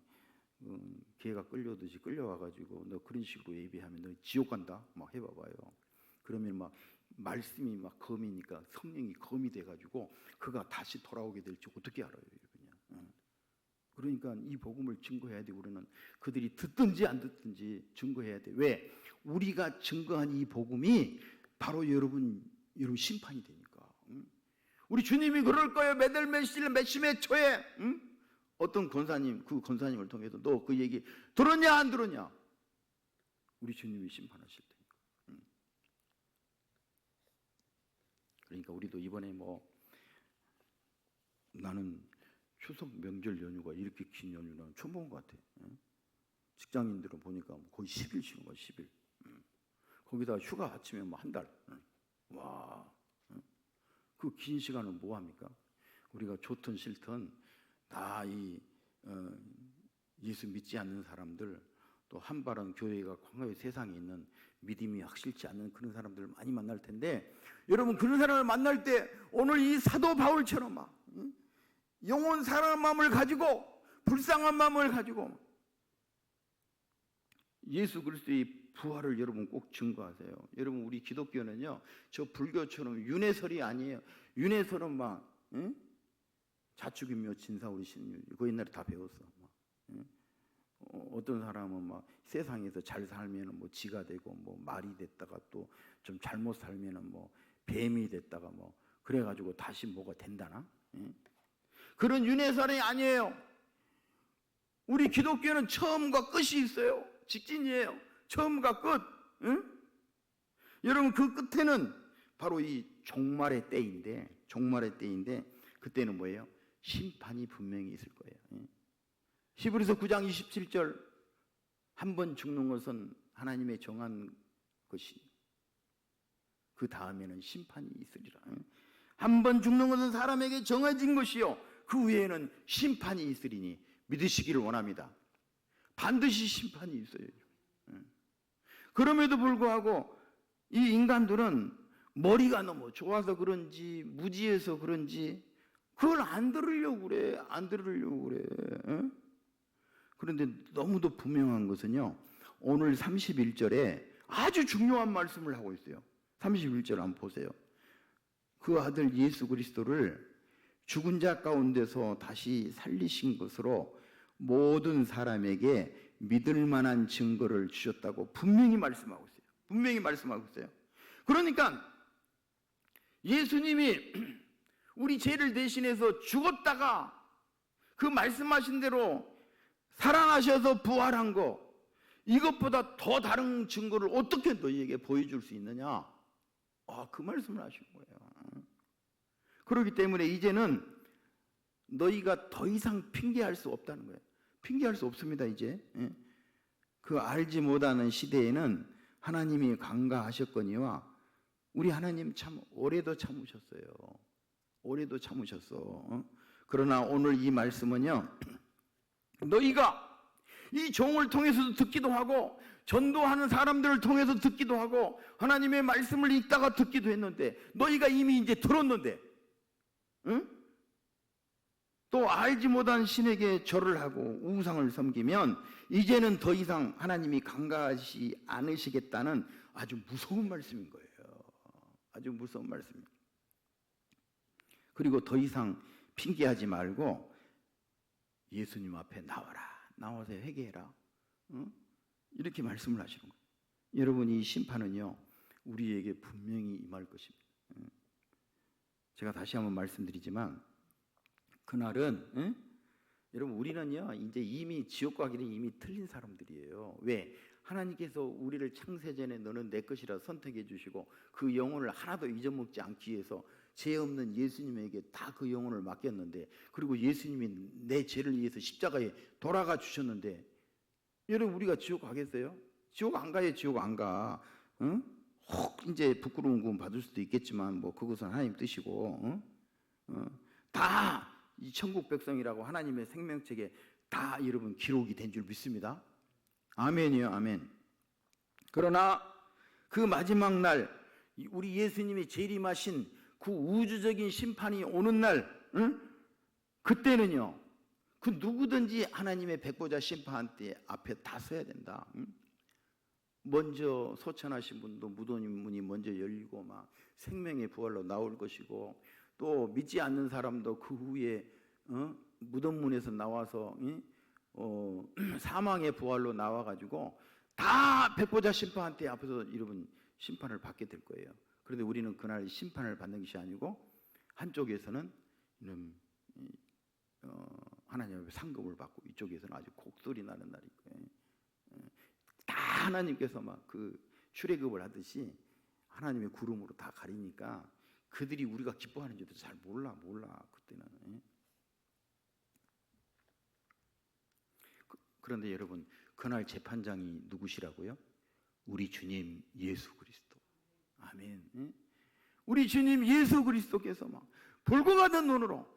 개가 끌려오듯이 끌려와가지고 너 그런 식으로 예배하면 너 지옥 간다 막 해봐봐요. 그러면 막 말씀이 막 검이니까 성령이 검이 돼가지고 그가 다시 돌아오게 될지 어떻게 알아요, 그냥. 그러니까 이 복음을 증거해야 돼. 우리는 그들이 듣든지 안 듣든지 증거해야 돼. 왜? 우리가 증거한 이 복음이 바로 여러분 심판이 되니까. 우리 주님이 그럴 거예요. 매달 며칠 몇심의 초에 어떤 권사님 그 권사님을 통해서 너 그 얘기 들었냐 안 들었냐? 우리 주님이 심판하실 테니까. 그러니까 우리도 이번에 뭐 나는 추석 명절 연휴가 이렇게 긴 연휴는 처음 본 것 같아. 직장인들은 보니까 거의 10일 쉬는 거야. 10일. 거기다 휴가 아침에 뭐 한 달. 와. 그 긴 시간은 뭐 합니까? 우리가 좋든 싫든 다 이 예수 믿지 않는 사람들 또 한바른 교회가 광야의 세상에 있는 믿음이 확실치 않는 그런 사람들을 많이 만날 텐데 여러분 그런 사람을 만날 때 오늘 이 사도 바울처럼 막 영혼 사랑한 마음을 가지고 불쌍한 마음을 가지고 예수 그리스도의 부활을 여러분 꼭 증거하세요. 여러분 우리 기독교는요 저 불교처럼 윤회설이 아니에요. 윤회설은 막 자축인묘 진사오리 신유 그 옛날에 다 배웠어. 어떤 사람은 막 세상에서 잘 살면은 뭐 쥐가 되고 뭐 말이 됐다가 또 좀 잘못 살면은 뭐 뱀이 됐다가 뭐 그래가지고 다시 뭐가 된다나? 그런 윤회사람이 아니에요. 우리 기독교는 처음과 끝이 있어요. 직진이에요. 처음과 끝. 응? 여러분 그 끝에는 바로 이 종말의 때인데 그때는 뭐예요? 심판이 분명히 있을 거예요. 히브리서 9장 27절 한 번 죽는 것은 하나님의 정한 것이 그 다음에는 심판이 있으리라. 한 번 죽는 것은 사람에게 정해진 것이요 그 후에는 심판이 있으리니 믿으시기를 원합니다. 반드시 심판이 있어요. 그럼에도 불구하고 이 인간들은 머리가 너무 좋아서 그런지 무지해서 그런지 그걸 안 들으려고 그래. 그런데 너무도 분명한 것은요 오늘 31절에 아주 중요한 말씀을 하고 있어요. 31절 한번 보세요. 그 아들 예수 그리스도를 죽은 자 가운데서 다시 살리신 것으로 모든 사람에게 믿을 만한 증거를 주셨다고 분명히 말씀하고 있어요. 그러니까 예수님이 우리 죄를 대신해서 죽었다가 그 말씀하신 대로 살아나셔서 부활한 거 이것보다 더 다른 증거를 어떻게 너희에게 보여줄 수 있느냐? 그 말씀을 하신 거예요. 그렇기 때문에 이제는 너희가 더 이상 핑계할 수 없다는 거예요. 핑계할 수 없습니다. 이제 그 알지 못하는 시대에는 하나님이 강가하셨거니와 우리 하나님 참 오래도 참으셨어요. 오래도 참으셨어. 그러나 오늘 이 말씀은요 너희가 이 종을 통해서도 듣기도 하고 전도하는 사람들을 통해서 듣기도 하고 하나님의 말씀을 읽다가 듣기도 했는데 너희가 이미 이제 들었는데 또 알지 못한 신에게 절을 하고 우상을 섬기면 이제는 더 이상 하나님이 강가하지 않으시겠다는 아주 무서운 말씀인 거예요. 아주 무서운 말씀입니다. 그리고 더 이상 핑계하지 말고 예수님 앞에 나와서 회개해라. 이렇게 말씀을 하시는 거예요. 여러분 이 심판은요 우리에게 분명히 임할 것입니다. 제가 다시 한번 말씀드리지만 그날은 여러분 우리는요 이제 이미 지옥 가기는 이미 틀린 사람들이에요. 왜? 하나님께서 우리를 창세전에 너는 내 것이라 선택해 주시고 그 영혼을 하나도 잊어먹지 않기 위해서 죄 없는 예수님에게 다 그 영혼을 맡겼는데 그리고 예수님이 내 죄를 위해서 십자가에 돌아가 주셨는데 여러분 우리가 지옥 가겠어요? 지옥 안 가요. 지옥 안 가. 혹 이제 부끄러운 구원 받을 수도 있겠지만 뭐 그것은 하나님 뜻이고 다 이 천국 백성이라고 하나님의 생명책에 다 여러분 기록이 된 줄 믿습니다. 아멘이요. 아멘. 그러나 그 마지막 날 우리 예수님이 재림하신 그 우주적인 심판이 오는 날 그때는요 그 누구든지 하나님의 백보자 심판대 앞에 다 서야 된다. 먼저 소천하신 분도 무덤 문이 먼저 열리고 막 생명의 부활로 나올 것이고 또 믿지 않는 사람도 그 후에 무덤 문에서 나와서 사망의 부활로 나와가지고 다 백보자 심판대 앞에서 여러분 심판을 받게 될 거예요. 그런데 우리는 그날 심판을 받는 것이 아니고 한쪽에서는 하나님 앞에 상급을 받고 이쪽에서는 아주 곡소리 나는 날이 거예요. 다 하나님께서 막 그 출애굽을 하듯이 하나님의 구름으로 다 가리니까 그들이 우리가 기뻐하는지도 잘 몰라 그때는. 그런데 여러분 그날 재판장이 누구시라고요? 우리 주님 예수 그리스도. 아멘. 우리 주님 예수 그리스도께서 막 볼고 같은 눈으로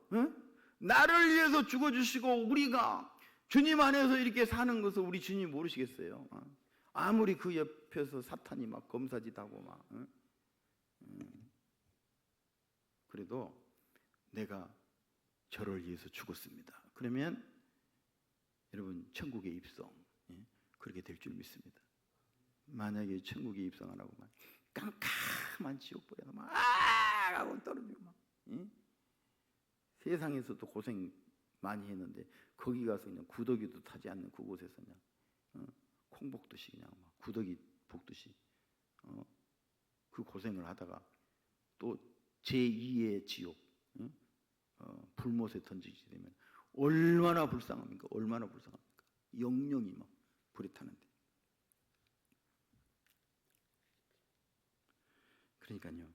나를 위해서 죽어주시고 우리가 주님 안에서 이렇게 사는 것을 우리 주님 모르시겠어요? 아무리 그 옆에서 사탄이 막 검사짓하고 막 그래도 내가 저를 위해서 죽었습니다. 그러면 여러분 천국에 입성 그렇게 될 줄 믿습니다. 만약에 천국에 입성 안 하고 막 깜깜한 지옥불에 막 하고 떨어지고 막 세상에서도 고생 많이 했는데 거기 가서 그냥 구더기도 타지 않는 그곳에서 그냥 콩 볶듯이 그냥 막 구더기 볶듯이 그 고생을 하다가 또 제2의 지옥, 불못에 던지게 되면 얼마나 불쌍합니까? 얼마나 불쌍합니까? 영영이 막 불에 타는데. 그러니까요,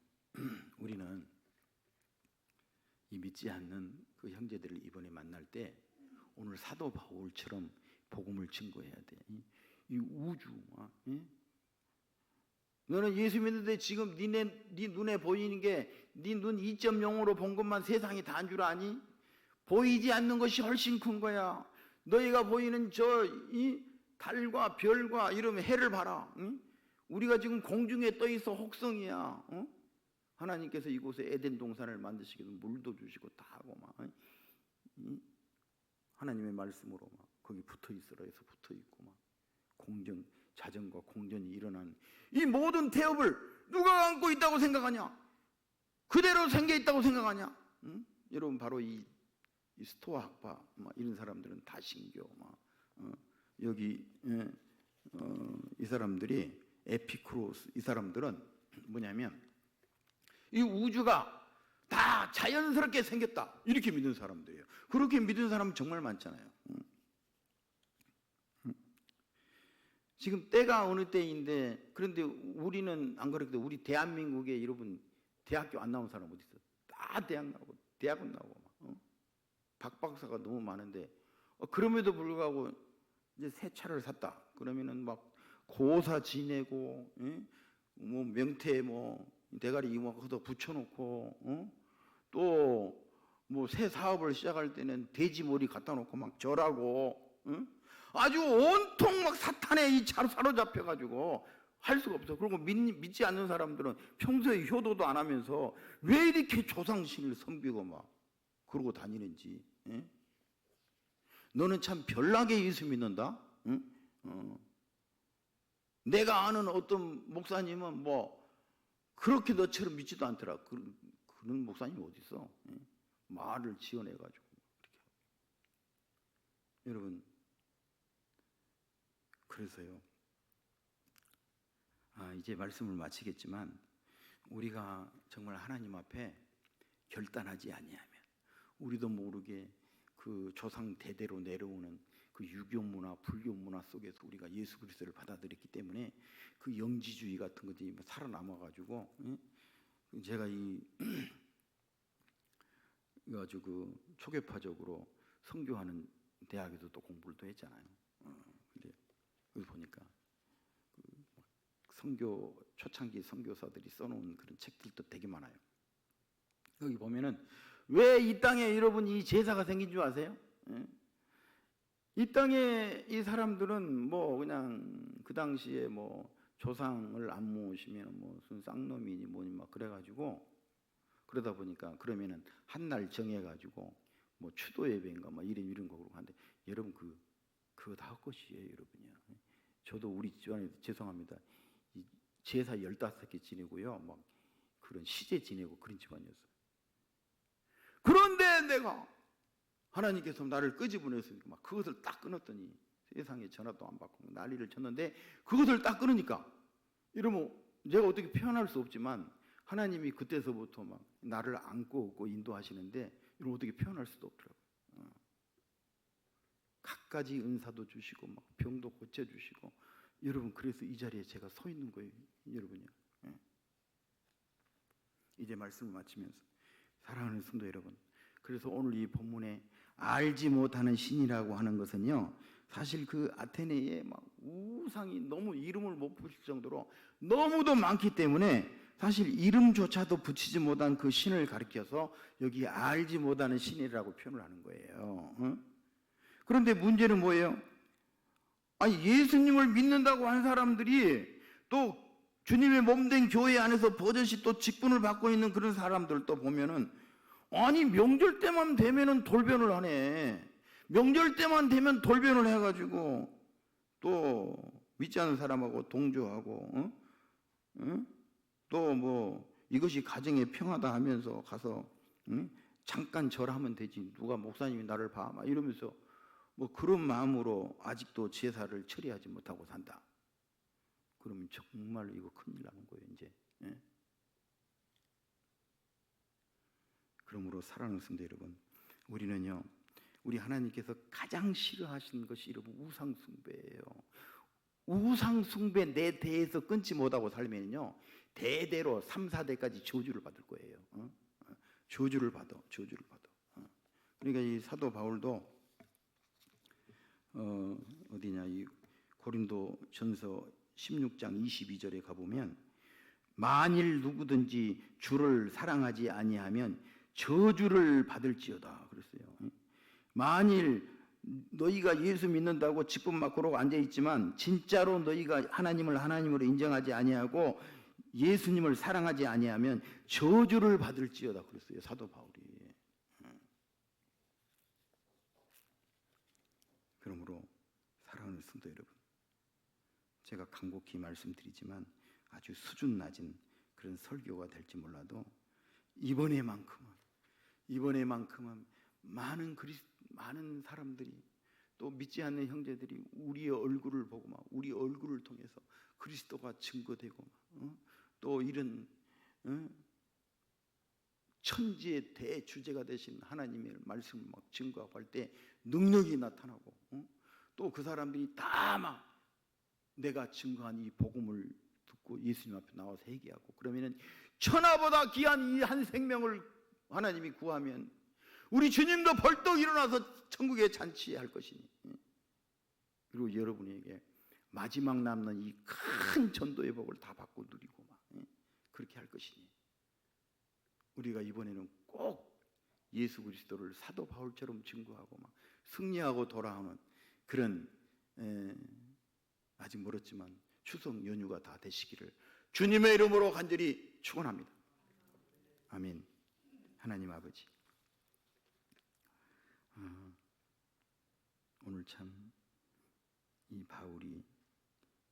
우리는 이 믿지 않는 그 형제들을 이번에 만날 때 오늘 사도 바울처럼 복음을 증거해야 돼. 이 우주, 너는 예수 믿는데 지금 네 눈에 보이는 게 네 눈 2.0으로 본 것만 세상이 다인 줄 아니? 보이지 않는 것이 훨씬 큰 거야. 너희가 보이는 이 달과 별과 이러면 해를 봐라. 응? 우리가 지금 공중에 떠 있어 혹성이야. 하나님께서 이곳에 에덴 동산을 만드시기도 물도 주시고 다 하고 막 하나님의 말씀으로 막 거기 붙어 있으라 해서 붙어 있고 막 자전과 공전이 일어난 이 모든 태엽을 누가 안고 있다고 생각하냐? 그대로 생겨 있다고 생각하냐? 응? 여러분 바로 이 스토아 학파 막 이런 사람들은 다신교 막 여기 이 사람들이 에피쿠로스 이 사람들은 뭐냐면 이 우주가 다 자연스럽게 생겼다 이렇게 믿는 사람들이에요. 그렇게 믿는 사람은 정말 많잖아요. 지금 때가 어느 때인데 그런데 우리는 안 그렇게 우리 대한민국에 여러분 대학교 안 나온 사람 어디 있어? 다 대학 나오고 대학원 나오고 막, 박박사가 너무 많은데 그럼에도 불구하고 이제 새 차를 샀다 그러면은 막 고사 지내고 뭐 명태 뭐 대가리 이모 거기다 붙여놓고 또 뭐 새 사업을 시작할 때는 돼지 머리 갖다 놓고 막 절하고 아주 온통 막 사탄의 이 차로 사로잡혀가지고 할 수가 없어. 그리고 믿지 않는 사람들은 평소에 효도도 안 하면서 왜 이렇게 조상신을 섬기고 막 그러고 다니는지. 너는 참 별나게 예수 믿는다. 내가 아는 어떤 목사님은 뭐 그렇게 너처럼 믿지도 않더라. 그런 목사님이 어디 있어? 말을 지어내가지고 여러분. 그래서요. 이제 말씀을 마치겠지만 우리가 정말 하나님 앞에 결단하지 아니하면 우리도 모르게 그 조상 대대로 내려오는 그 유교 문화, 불교 문화 속에서 우리가 예수 그리스도를 받아들였기 때문에 그 영지주의 같은 것들이 살아남아 가지고 제가 아주 그 초계파적으로 선교하는 대학에서 또 공부를 또 했잖아요. 근데 여기 보니까 선교 초창기 선교사들이 써놓은 그런 책들도 되게 많아요. 여기 보면은 왜 이 땅에 여러분 이 제사가 생긴 줄 아세요? 이 땅에 이 사람들은 뭐 그냥 그 당시에 뭐 조상을 안 모시면 뭐 무슨 쌍놈이니 뭐니 막 그래가지고 그러다 보니까 그러면은 한 날 정해가지고 뭐 추도 예배인가 막 이런 거 그러고 하는데 여러분 그거 다 헛것이에요 여러분이요. 저도 우리 집안에 죄송합니다. 이 제사 15개 지내고요. 막 그런 시제 지내고 그런 집안이었어요. 그런데 내가 하나님께서 나를 끄집어내서니까 막 그것을 딱 끊었더니 세상에 전화도 안 받고 난리를 쳤는데 그것을 딱 끊으니까 이러면 내가 어떻게 표현할 수 없지만 하나님이 그때서부터 막 나를 안고 업고 인도하시는데 이걸 어떻게 표현할 수도 없더라고요. 갖가지 은사도 주시고 막 병도 고쳐주시고 여러분 그래서 이 자리에 제가 서 있는 거예요. 여러분이요. 이제 말씀을 마치면서 사랑하는 성도 여러분, 그래서 오늘 이 본문에 알지 못하는 신이라고 하는 것은요 사실 그 아테네의 막 우상이 너무 이름을 못 붙일 정도로 너무도 많기 때문에 사실 이름조차도 붙이지 못한 그 신을 가리켜서 여기 알지 못하는 신이라고 표현을 하는 거예요. 그런데 문제는 뭐예요? 예수님을 믿는다고 한 사람들이 또 주님의 몸된 교회 안에서 버젓이 또 직분을 받고 있는 그런 사람들도 보면은 명절 때만 되면은 돌변을 하네. 명절 때만 되면 돌변을 해가지고 또 믿지 않는 사람하고 동조하고 또 뭐 이것이 가정의 평화다 하면서 가서 잠깐 절하면 되지 누가 목사님이 나를 봐 막 이러면서 뭐 그런 마음으로 아직도 제사를 처리하지 못하고 산다. 그러면 정말 이거 큰일 나는 거예요 이제. 예? 그러므로 사랑하는 성도 여러분, 우리는요 우리 하나님께서 가장 싫어하시는 것이 여러분 우상숭배예요. 우상숭배 내 대에서 끊지 못하고 살면요 대대로 3, 4대까지 저주를 받을 거예요. 저주를 받아. 그러니까 이 사도 바울도 어디냐 이 고린도 전서 16장 22절에 가보면 만일 누구든지 주를 사랑하지 아니하면 저주를 받을지어다 그랬어요. 만일 너희가 예수 믿는다고 직분 막고로 앉아 있지만 진짜로 너희가 하나님을 하나님으로 인정하지 아니하고 예수님을 사랑하지 아니하면 저주를 받을지어다 그랬어요. 사도 바울이. 그러므로 사랑하는 성도 여러분, 제가 간곡히 말씀드리지만 아주 수준 낮은 그런 설교가 될지 몰라도 이번에만큼은 많은 사람들이 또 믿지 않는 형제들이 우리의 얼굴을 보고 막 우리 얼굴을 통해서 그리스도가 증거되고 또 이런 천지의 대주제가 되신 하나님의 말씀을 막 증거하고 할 때 능력이 나타나고 또 그 사람들이 다 막 내가 증거한 이 복음을 듣고 예수님 앞에 나와서 회개하고 그러면은 천하보다 귀한 이 한 생명을 하나님이 구하면 우리 주님도 벌떡 일어나서 천국에 잔치할 것이니 그리고 여러분에게 마지막 남는 이 큰 전도의 복을 다 받고 누리고 막 그렇게 할 것이니 우리가 이번에는 꼭 예수 그리스도를 사도 바울처럼 증거하고 막 승리하고 돌아오는 그런 아직 멀었지만 추석 연휴가 다 되시기를 주님의 이름으로 간절히 축원합니다. 아멘. 하나님 아버지, 오늘 참 이 바울이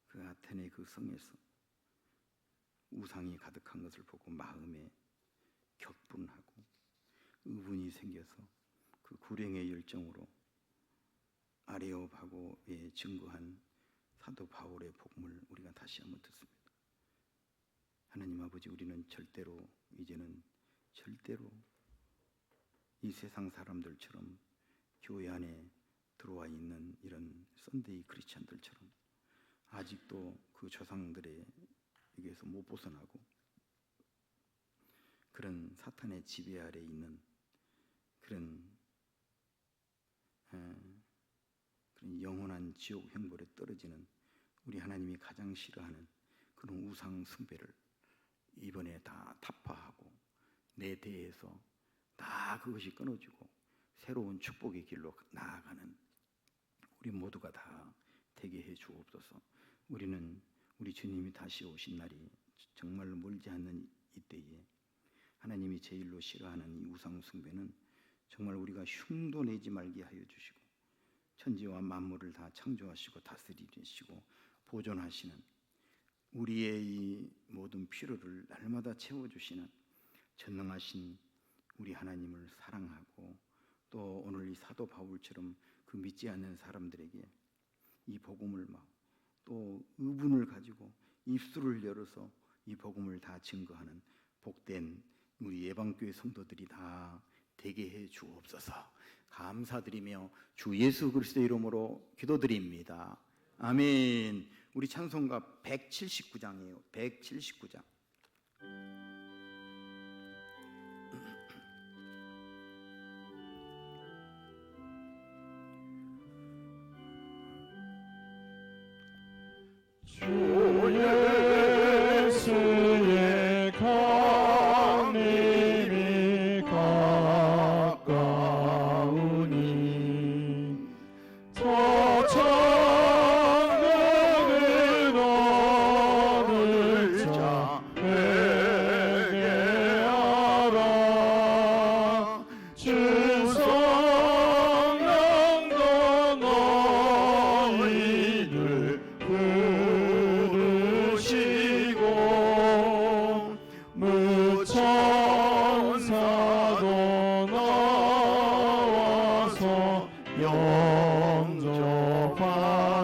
그 아테네 그 성에서 우상이 가득한 것을 보고 마음에 격분하고 의분이 생겨서 그 불행의 열정으로 아레오바고에 증거한 사도 바울의 복음을 우리가 다시 한번 듣습니다. 하나님 아버지, 우리는 이제는 절대로 이 세상 사람들처럼 교회 안에 들어와 있는 이런 썬데이 크리스찬들처럼 아직도 그 조상들의 여기에서 못 벗어나고 그런 사탄의 지배 아래 있는 그런 영원한 지옥 형벌에 떨어지는 우리 하나님이 가장 싫어하는 그런 우상 숭배를 이번에 다 타파하고 내 대에서 다 그것이 끊어지고 새로운 축복의 길로 나아가는 우리 모두가 다 되게 해 주옵소서. 우리는 우리 주님이 다시 오신 날이 정말로 멀지 않는 이때에 하나님이 제일로 싫어하는 이 우상 숭배는 정말 우리가 흉도 내지 말게 하여 주시고 천지와 만물을 다 창조하시고 다스리시고 보존하시는 우리의 이 모든 필요를 날마다 채워주시는 전능하신 우리 하나님을 사랑하고 또 오늘 이 사도 바울처럼 그 믿지 않는 사람들에게 이 복음을 막 또 의분을 가지고 입술을 열어서 이 복음을 다 증거하는 복된 우리 예방교회 성도들이 다 되게 해 주옵소서. 감사드리며 주 예수 그리스도 이름으로 기도드립니다. 아멘. 우리 찬송가 179장이에요. 179장. 주 예수의 강림이 가까우니 저 천국을 얻을 자 회개하라. 주 성령도 너희를 부르시니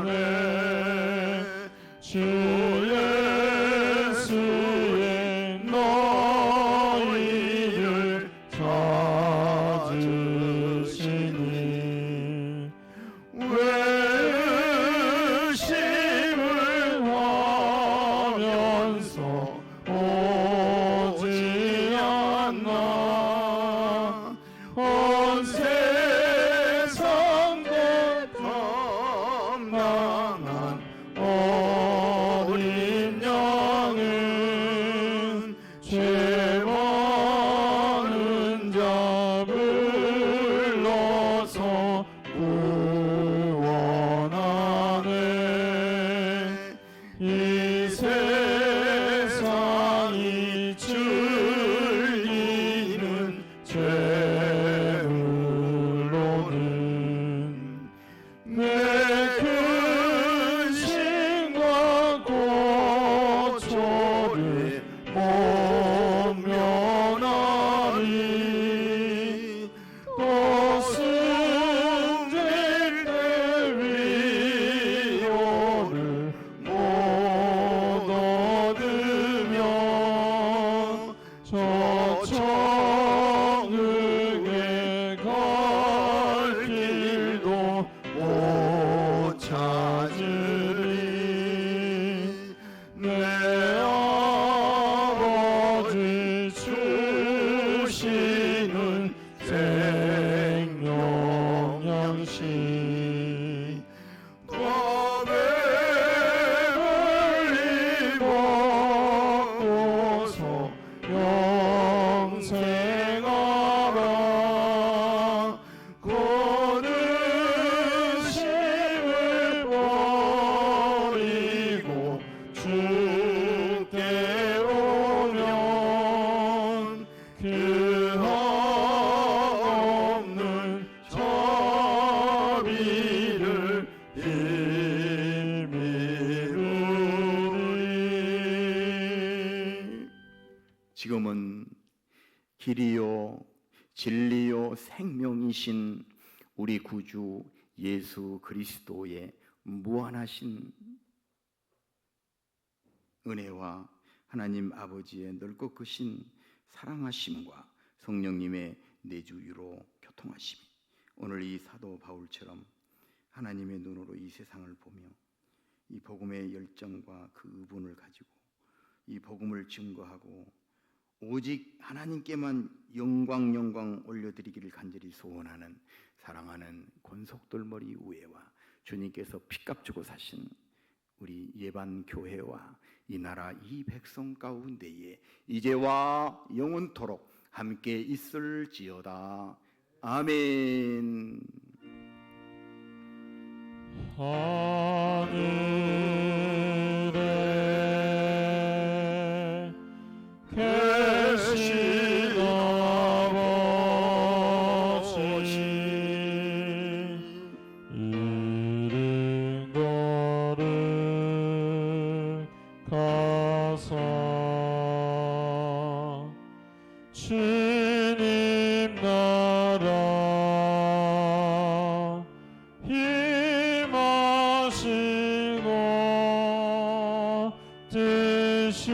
영접하네 주 예수의 너희를 찾으시니 외심을 하면서 오지 않나 온 세상도 험난한 어린 양은 죄 많은 자 불러서 구원하네 이 세상이 즐기는 죄물로는 내 근심과 고초를 못 면하니 또 승질 때 위로를 못 얻으며 저 천국에 갈 길도 못 찾으니 내 아버지 주시는 생명 양식 법에 흘리 벗고서 영생하라 거듭심을 버리고 주께 오면 그 없는 자비를 힘이루리 지금은 길이요 진리요 생명이신 우리 구주 예수 그리스도의 무한하신 은혜와 하나님 아버지의 넓고 크신 사랑하심과 성령님의 내주유로 교통하심이 오늘 이 사도 바울처럼 하나님의 눈으로 이 세상을 보며 이 복음의 열정과 그 의분을 가지고 이 복음을 증거하고 오직 하나님께만 영광 올려드리기를 간절히 소원하는 사랑하는 권속돌머리 우회와 주님께서 피값 주고 사신 우리 예반교회와 이 나라 이 백성 가운데에 이제와 영원토록 함께 있을지어다. 아멘. 하늘에 계신 아버지 이른 거룩하사 주님 나라 힘하시고 뜻이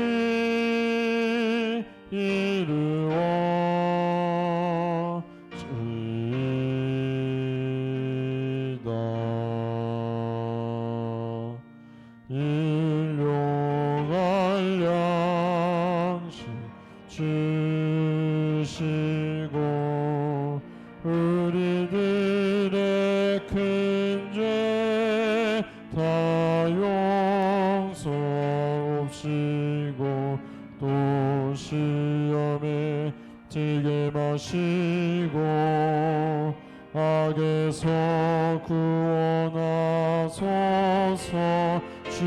이루어지이다. 일용할 양식 주시고 우리들의 큰 죄 다 용서옵시고 또 시험에 들게 마시고 악에서 구원하소서. 주